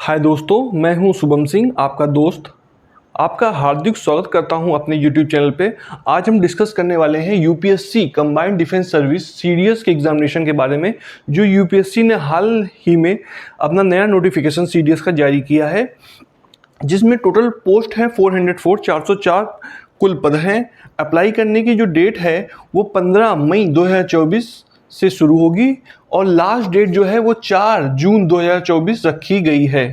हाय दोस्तों, मैं हूं शुभम सिंह, आपका दोस्त। आपका हार्दिक स्वागत करता हूं अपने यूट्यूब चैनल पे। आज हम डिस्कस करने वाले हैं UPSC combined defence service CDS के एग्जामिनेशन के बारे में, जो यूपीएससी ने हाल ही में अपना नया नोटिफिकेशन सीडीएस का जारी किया है, जिसमें टोटल पोस्ट है 404, 404 कुल पद हैं। अप्लाई करने की जो डेट है वो 15 मई 2024 से शुरू होगी और लास्ट डेट जो है वो 4 जून 2024 रखी गई है।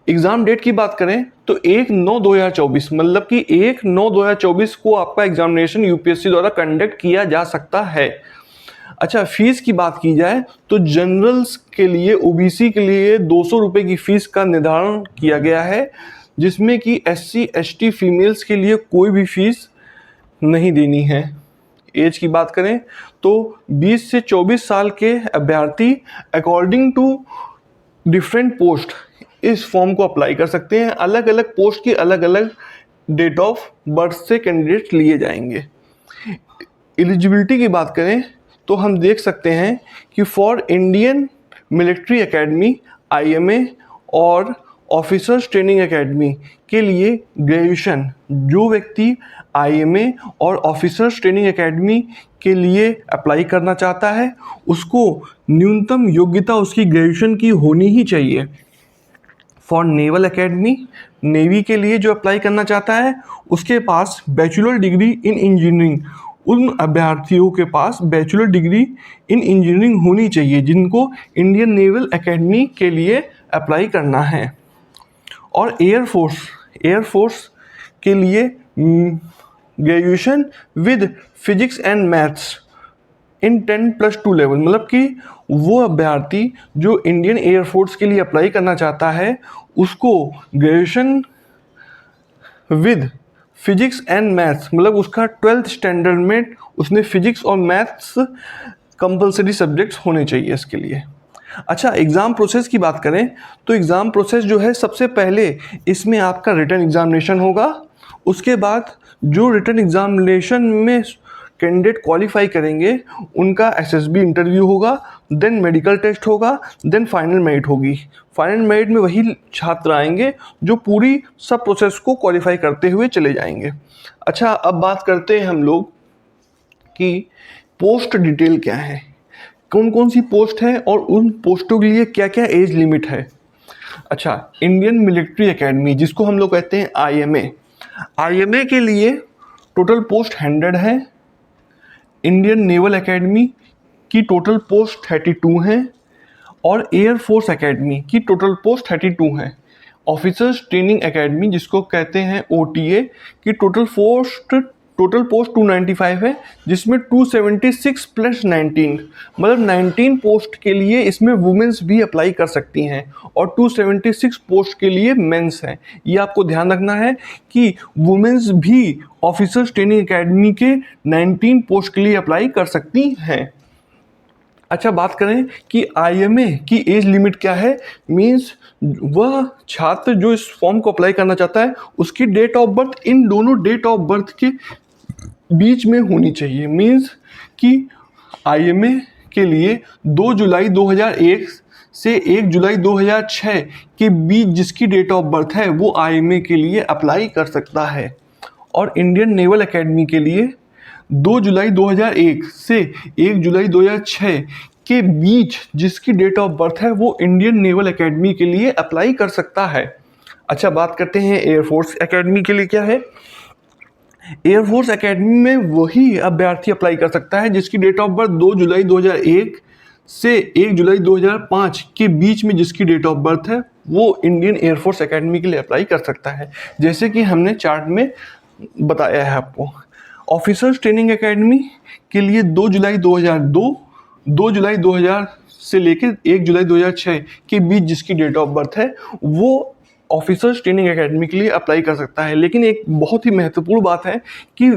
एग्ज़ाम डेट की बात करें तो 1/9/2024 मतलब कि 1/9/2024 को आपका एग्जामिनेशन यूपीएससी द्वारा कंडक्ट किया जा सकता है। अच्छा, फीस की बात की जाए तो जनरल्स के लिए, ओबीसी के लिए 200 रुपये की फ़ीस का निर्धारण किया गया है, जिसमें कि एससी एसटी फीमेल्स के लिए कोई भी फीस नहीं देनी है। एज की बात करें तो 20 से 24 साल के अभ्यर्थी अकॉर्डिंग टू डिफरेंट पोस्ट इस फॉर्म को अप्लाई कर सकते हैं। अलग अलग पोस्ट की अलग अलग डेट ऑफ बर्थ से कैंडिडेट लिए जाएंगे। एलिजिबिलिटी की बात करें तो हम देख सकते हैं कि for Indian military academy, IMA और ऑफिसर्स ट्रेनिंग एकेडमी के लिए ग्रेजुएशन, जो व्यक्ति आईएमए और ऑफिसर्स ट्रेनिंग एकेडमी के लिए अप्लाई करना चाहता है उसको न्यूनतम योग्यता उसकी ग्रेजुएशन की होनी ही चाहिए। फॉर नेवल एकेडमी, नेवी के लिए जो अप्लाई करना चाहता है उसके पास बैचलर डिग्री इन इंजीनियरिंग, उन अभ्यर्थियों के पास बैचलर डिग्री इन इंजीनियरिंग होनी चाहिए जिनको इंडियन नेवल एकेडमी के लिए अप्लाई करना है। और एयरफोर्स के लिए graduation with physics and maths in 10+2 level, मतलब कि वो अभ्यर्थी जो इंडियन एयरफोर्स के लिए अप्लाई करना चाहता है उसको graduation with physics and maths, मतलब उसका 12th स्टैंडर्ड में उसने फिजिक्स और मैथ्स कंपलसरी सब्जेक्ट्स होने चाहिए इसके लिए। अच्छा, एग्ज़ाम प्रोसेस की बात करें तो एग्ज़ाम प्रोसेस जो है, सबसे पहले इसमें आपका रिटन एग्जामिनेशन होगा। उसके बाद जो रिटन एग्जामिनेशन में कैंडिडेट क्वालिफाई करेंगे उनका एसएसबी इंटरव्यू होगा, देन मेडिकल टेस्ट होगा, देन फाइनल मेरिट होगी। फाइनल मेरिट में वही छात्र आएंगे जो पूरी सब प्रोसेस को क्वालिफाई करते हुए चले जाएंगे। अच्छा, अब बात करते हैं हम लोग कि पोस्ट डिटेल क्या है, कौन कौन सी पोस्ट है और उन पोस्टों के लिए क्या क्या एज लिमिट है। अच्छा, इंडियन मिलिट्री एकेडमी जिसको हम लोग कहते हैं आईएमए के लिए टोटल पोस्ट 100 है। इंडियन नेवल एकेडमी की टोटल पोस्ट 32 हैं और एयरफोर्स एकेडमी की टोटल पोस्ट 32 हैं। ऑफिसर्स ट्रेनिंग एकेडमी जिसको कहते हैं ओटीए की टोटल पोस्ट 295 है, जिसमें 276 प्लस 19 मतलब 19 पोस्ट के लिए इसमें वुमेन्स भी अप्लाई कर सकती हैं और 276 पोस्ट के लिए मेंस हैं। ये आपको ध्यान रखना है कि वुमेन्स भी ऑफिसर्स ट्रेनिंग एकेडमी के 19 पोस्ट के लिए अप्लाई कर सकती हैं। अच्छा, बात करें कि आईएमए की एज लिमिट क्या है, मींस वह छात्र जो इस फॉर्म को अप्लाई करना चाहता है उसकी डेट ऑफ बर्थ इन दोनों डेट ऑफ बर्थ के बीच में होनी चाहिए। मींस कि आईएमए के लिए 2 जुलाई 2001 से 1 जुलाई 2006 के बीच जिसकी डेट ऑफ बर्थ है वो आईएमए के लिए अप्लाई कर सकता है। और इंडियन नेवल एकेडमी के लिए 2 जुलाई 2001 से 1 जुलाई 2006 के बीच जिसकी डेट ऑफ बर्थ है वो इंडियन नेवल एकेडमी के लिए अप्लाई कर सकता है। अच्छा, बात करते हैं एयरफोर्स एकेडमी के लिए क्या है। एयरफोर्स एकेडमी में वही अभ्यर्थी अप्लाई कर सकता है जिसकी डेट ऑफ बर्थ 2 जुलाई 2001 से 1 जुलाई 2005 के बीच में जिसकी डेट ऑफ बर्थ है वो इंडियन एयरफोर्स एकेडमी के लिए अप्लाई कर सकता है, जैसे कि हमने चार्ट में बताया है आपको। ऑफिसर्स ट्रेनिंग एकेडमी के लिए 2 जुलाई 2002, 2 जुलाई 2000 से लेकर 1 जुलाई 2006 के बीच जिसकी डेट ऑफ बर्थ है वो ऑफिसर्स ट्रेनिंग एकेडमी के लिए अप्लाई कर सकता है। लेकिन एक बहुत ही महत्वपूर्ण बात है कि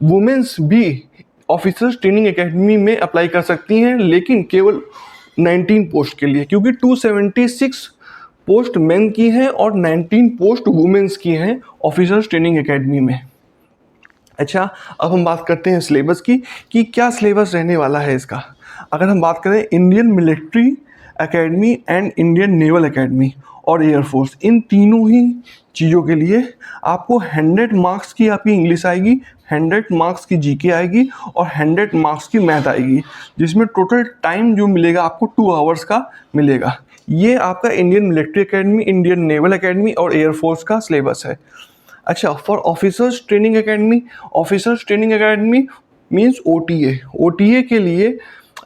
वुमेन्स भी ऑफिसर्स ट्रेनिंग एकेडमी में अप्लाई कर सकती हैं, लेकिन केवल 19 पोस्ट के लिए, क्योंकि 276 पोस्ट मेन की हैं और 19 पोस्ट वुमेन्स की हैं ऑफिसर्स ट्रेनिंग एकेडमी में। अच्छा, अब हम बात करते हैं सिलेबस की कि क्या सिलेबस रहने वाला है इसका। अगर हम बात करें Indian military academy and Indian naval academy और एयरफोर्स, इन तीनों ही चीज़ों के लिए आपको 100 मार्क्स की आपकी इंग्लिश आएगी, 100 मार्क्स की जीके आएगी और 100 मार्क्स की मैथ आएगी, जिसमें टोटल टाइम जो मिलेगा आपको 2 आवर्स का मिलेगा। ये आपका Indian military academy, Indian naval academy और एयरफोर्स का सिलेबस है। अच्छा, for officers training academy, officers training academy means OTA. OTA के लिए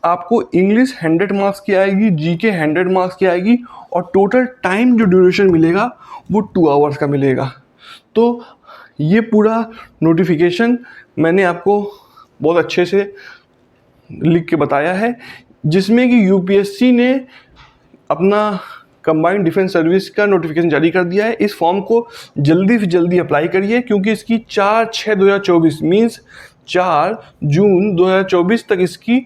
आपको इंग्लिश 100 मार्क्स की आएगी, जीके 100 मार्क्स की आएगी और टोटल टाइम जो ड्यूरेशन मिलेगा वो 2 आवर्स का मिलेगा। तो ये पूरा नोटिफिकेशन मैंने आपको बहुत अच्छे से लिख के बताया है, जिसमें कि यूपीएससी ने अपना कंबाइंड डिफेंस सर्विस का नोटिफिकेशन जारी कर दिया है। इस फॉर्म को जल्दी से जल्दी अप्लाई करिए, क्योंकि इसकी 4/6/2024 मीन्स 4 जून 2024 तक इसकी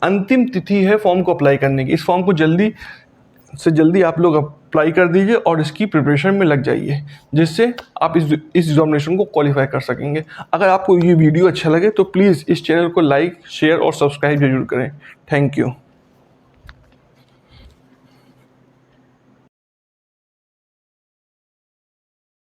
अंतिम तिथि है फॉर्म को अप्लाई करने की। इस फॉर्म को जल्दी से जल्दी आप लोग अप्लाई कर दीजिए और इसकी प्रिपरेशन में लग जाइए, जिससे आप इस एग्जामिनेशन को क्वालिफाई कर सकेंगे। अगर आपको ये वीडियो अच्छा लगे तो प्लीज़ इस चैनल को लाइक, शेयर और सब्सक्राइब जरूर करें। Thank you.